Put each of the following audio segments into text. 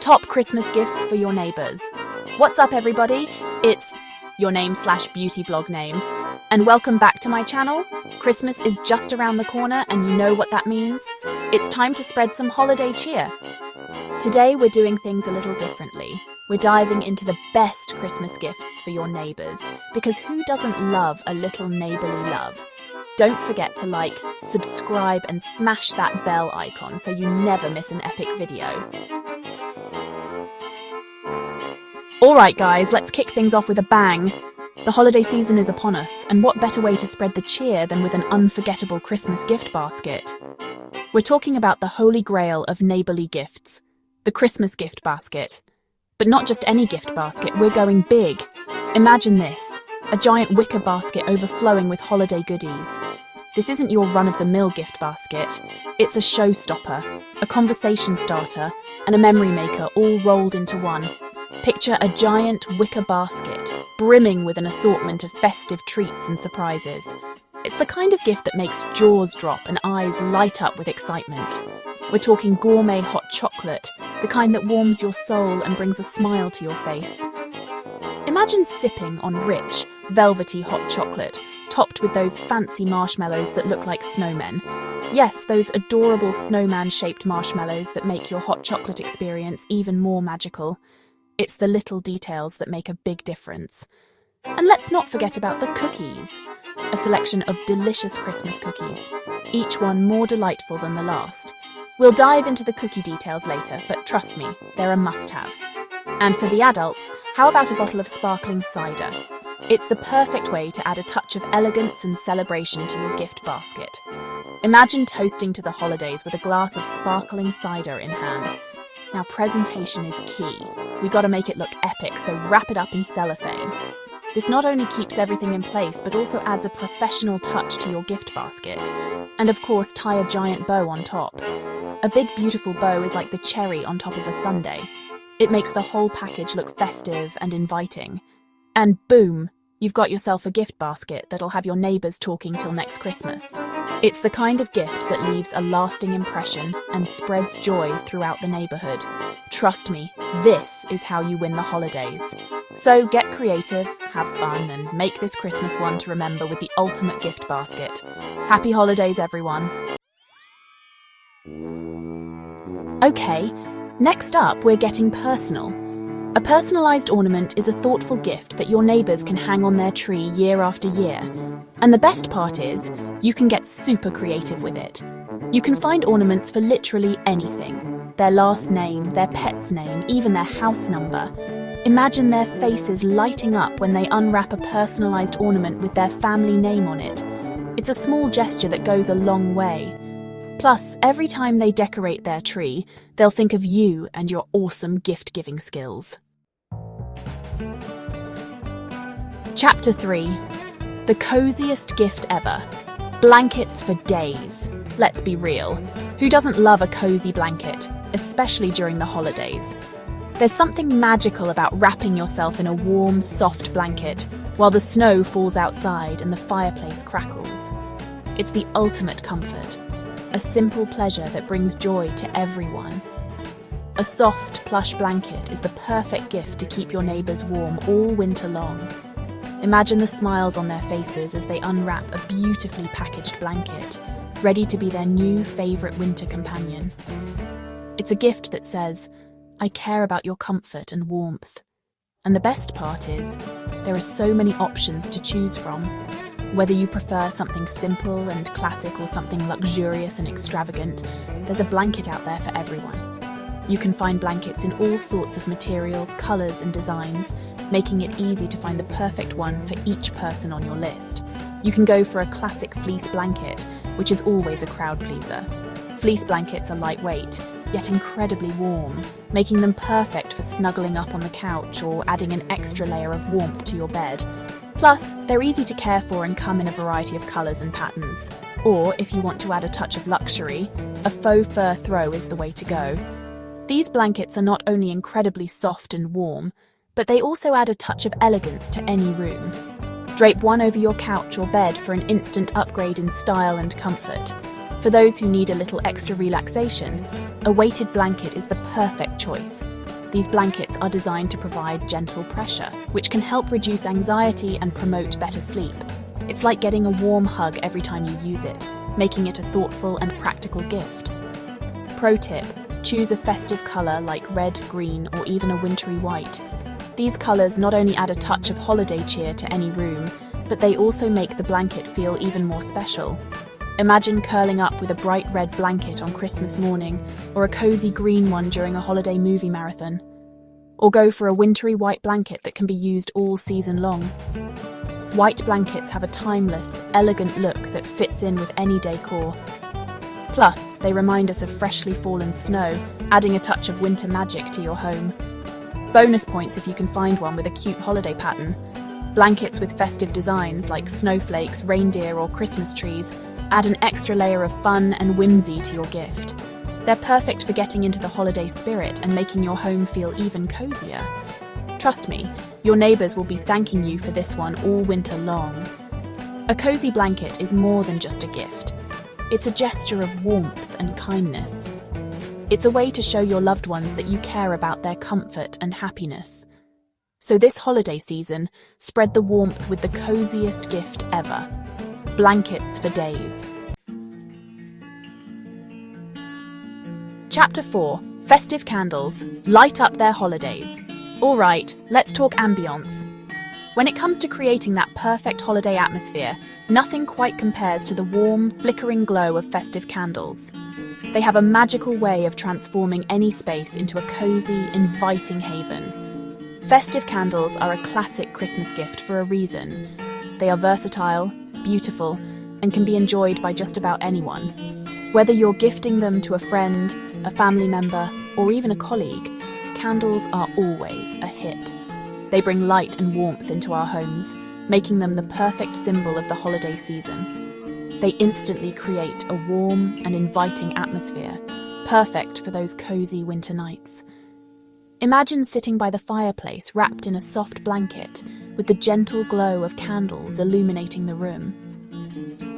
Top Christmas gifts for your neighbours. What's up, everybody? It's your name/beauty blog name. And welcome back to my channel. Christmas is just around the corner and you know what that means. It's time to spread some holiday cheer. Today we're doing things a little differently. We're diving into the best Christmas gifts for your neighbours, because who doesn't love a little neighbourly love? Don't forget to like, subscribe and smash that bell icon so you never miss an epic video. Alright guys, let's kick things off with a bang. The holiday season is upon us, and what better way to spread the cheer than with an unforgettable Christmas gift basket? We're talking about the holy grail of neighbourly gifts, the Christmas gift basket. But not just any gift basket, we're going big. Imagine this, a giant wicker basket overflowing with holiday goodies. This isn't your run-of-the-mill gift basket. It's a showstopper, a conversation starter, and a memory maker all rolled into one. Picture a giant wicker basket, brimming with an assortment of festive treats and surprises. It's the kind of gift that makes jaws drop and eyes light up with excitement. We're talking gourmet hot chocolate, the kind that warms your soul and brings a smile to your face. Imagine sipping on rich, velvety hot chocolate, topped with those fancy marshmallows that look like snowmen. Yes, those adorable snowman-shaped marshmallows that make your hot chocolate experience even more magical. It's the little details that make a big difference. And let's not forget about the cookies. A selection of delicious Christmas cookies, each one more delightful than the last. We'll dive into the cookie details later, but trust me, they're a must-have. And for the adults, how about a bottle of sparkling cider? It's the perfect way to add a touch of elegance and celebration to your gift basket. Imagine toasting to the holidays with a glass of sparkling cider in hand. Now, presentation is key. We gotta make it look epic, so wrap it up in cellophane. This not only keeps everything in place, but also adds a professional touch to your gift basket. And of course, tie a giant bow on top. A big, beautiful bow is like the cherry on top of a sundae. It makes the whole package look festive and inviting. And boom, you've got yourself a gift basket that'll have your neighbours talking till next Christmas. It's the kind of gift that leaves a lasting impression and spreads joy throughout the neighbourhood. Trust me, this is how you win the holidays. So get creative, have fun, and make this Christmas one to remember with the ultimate gift basket. Happy holidays, everyone. Okay, next up we're getting personal. A personalised ornament is a thoughtful gift that your neighbours can hang on their tree year after year. And the best part is, you can get super creative with it. You can find ornaments for literally anything. Their last name, their pet's name, even their house number. Imagine their faces lighting up when they unwrap a personalised ornament with their family name on it. It's a small gesture that goes a long way. Plus, every time they decorate their tree, they'll think of you and your awesome gift-giving skills. Chapter 3. The coziest gift ever. Blankets for days. Let's be real. Who doesn't love a cozy blanket, especially during the holidays? There's something magical about wrapping yourself in a warm, soft blanket while the snow falls outside and the fireplace crackles. It's the ultimate comfort. A simple pleasure that brings joy to everyone. A soft, plush blanket is the perfect gift to keep your neighbours warm all winter long. Imagine the smiles on their faces as they unwrap a beautifully packaged blanket, ready to be their new favourite winter companion. It's a gift that says, I care about your comfort and warmth. And the best part is, there are so many options to choose from. Whether you prefer something simple and classic or something luxurious and extravagant, there's a blanket out there for everyone. You can find blankets in all sorts of materials, colours and designs, making it easy to find the perfect one for each person on your list. You can go for a classic fleece blanket, which is always a crowd pleaser. Fleece blankets are lightweight, yet incredibly warm, making them perfect for snuggling up on the couch or adding an extra layer of warmth to your bed. Plus, they're easy to care for and come in a variety of colours and patterns. Or, if you want to add a touch of luxury, a faux fur throw is the way to go. These blankets are not only incredibly soft and warm, but they also add a touch of elegance to any room. Drape one over your couch or bed for an instant upgrade in style and comfort. For those who need a little extra relaxation, a weighted blanket is the perfect choice. These blankets are designed to provide gentle pressure, which can help reduce anxiety and promote better sleep. It's like getting a warm hug every time you use it, making it a thoughtful and practical gift. Pro tip: choose a festive colour like red, green, or even a wintry white. These colours not only add a touch of holiday cheer to any room, but they also make the blanket feel even more special. Imagine curling up with a bright red blanket on Christmas morning, or a cozy green one during a holiday movie marathon. Or go for a wintry white blanket that can be used all season long. White blankets have a timeless, elegant look that fits in with any decor. Plus, they remind us of freshly fallen snow, adding a touch of winter magic to your home. Bonus points if you can find one with a cute holiday pattern. Blankets with festive designs like snowflakes, reindeer, or Christmas trees add an extra layer of fun and whimsy to your gift. They're perfect for getting into the holiday spirit and making your home feel even cozier. Trust me, your neighbours will be thanking you for this one all winter long. A cozy blanket is more than just a gift. It's a gesture of warmth and kindness. It's a way to show your loved ones that you care about their comfort and happiness. So this holiday season, spread the warmth with the coziest gift ever. Blankets for days. Chapter 4. Festive candles. Light up their holidays. Alright, let's talk ambience. When it comes to creating that perfect holiday atmosphere, nothing quite compares to the warm, flickering glow of festive candles. They have a magical way of transforming any space into a cozy, inviting haven. Festive candles are a classic Christmas gift for a reason. They are versatile, beautiful, and can be enjoyed by just about anyone. Whether you're gifting them to a friend, a family member, or even a colleague, candles are always a hit. They bring light and warmth into our homes, making them the perfect symbol of the holiday season. They instantly create a warm and inviting atmosphere, perfect for those cozy winter nights. Imagine sitting by the fireplace wrapped in a soft blanket, with the gentle glow of candles illuminating the room.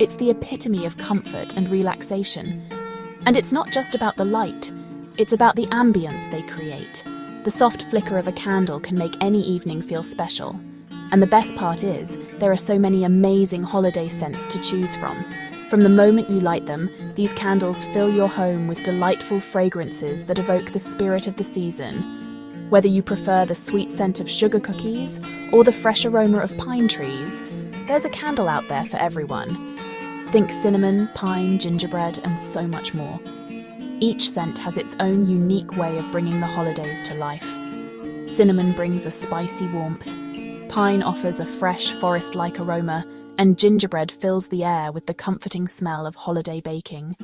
It's the epitome of comfort and relaxation. And it's not just about the light, it's about the ambience they create. The soft flicker of a candle can make any evening feel special. And the best part is, there are so many amazing holiday scents to choose from. From the moment you light them, these candles fill your home with delightful fragrances that evoke the spirit of the season. Whether you prefer the sweet scent of sugar cookies or the fresh aroma of pine trees, there's a candle out there for everyone. Think cinnamon, pine, gingerbread, and so much more. Each scent has its own unique way of bringing the holidays to life. Cinnamon brings a spicy warmth, pine offers a fresh, forest-like aroma, and gingerbread fills the air with the comforting smell of holiday baking.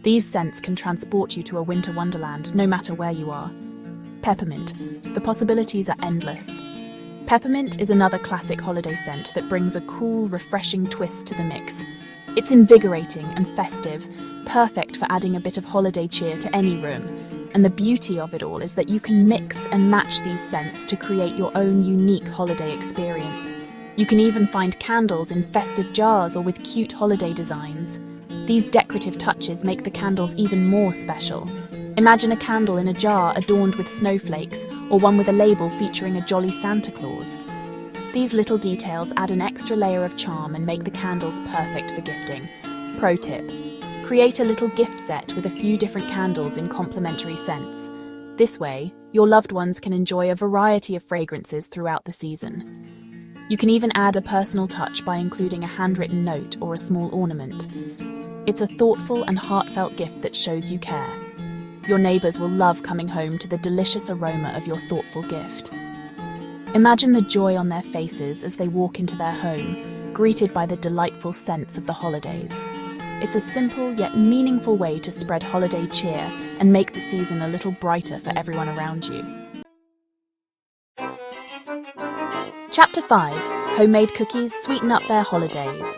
These scents can transport you to a winter wonderland, no matter where you are. Peppermint. The possibilities are endless. Peppermint is another classic holiday scent that brings a cool, refreshing twist to the mix. It's invigorating and festive, perfect for adding a bit of holiday cheer to any room. And the beauty of it all is that you can mix and match these scents to create your own unique holiday experience. You can even find candles in festive jars or with cute holiday designs. These decorative touches make the candles even more special. Imagine a candle in a jar adorned with snowflakes, or one with a label featuring a jolly Santa Claus. These little details add an extra layer of charm and make the candles perfect for gifting. Pro tip: create a little gift set with a few different candles in complementary scents. This way, your loved ones can enjoy a variety of fragrances throughout the season. You can even add a personal touch by including a handwritten note or a small ornament. It's a thoughtful and heartfelt gift that shows you care. Your neighbours will love coming home to the delicious aroma of your thoughtful gift. Imagine the joy on their faces as they walk into their home, greeted by the delightful scents of the holidays. It's a simple yet meaningful way to spread holiday cheer and make the season a little brighter for everyone around you. Chapter 5. Homemade cookies sweeten up their holidays.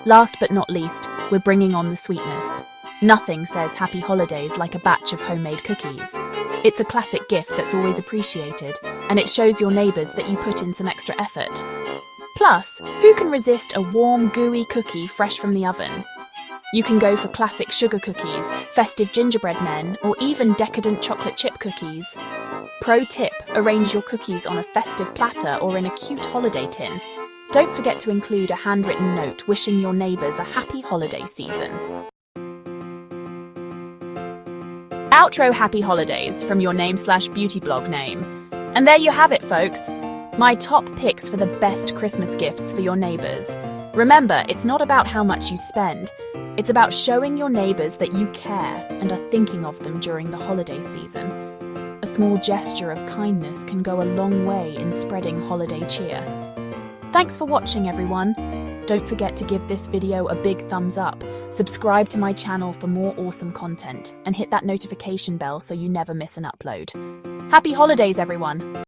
Last but not least, we're bringing on the sweetness. Nothing says happy holidays like a batch of homemade cookies. It's a classic gift that's always appreciated, and it shows your neighbours that you put in some extra effort. Plus, who can resist a warm, gooey cookie fresh from the oven? You can go for classic sugar cookies, festive gingerbread men, or even decadent chocolate chip cookies. Pro tip, arrange your cookies on a festive platter or in a cute holiday tin. Don't forget to include a handwritten note wishing your neighbours a happy holiday season. Outro happy holidays from your name/beauty blog name. And there you have it, folks. My top picks for the best Christmas gifts for your neighbours. Remember, it's not about how much you spend. It's about showing your neighbours that you care and are thinking of them during the holiday season. A small gesture of kindness can go a long way in spreading holiday cheer. Thanks for watching, everyone. Don't forget to give this video a big thumbs up, subscribe to my channel for more awesome content, and hit that notification bell so you never miss an upload. Happy holidays, everyone!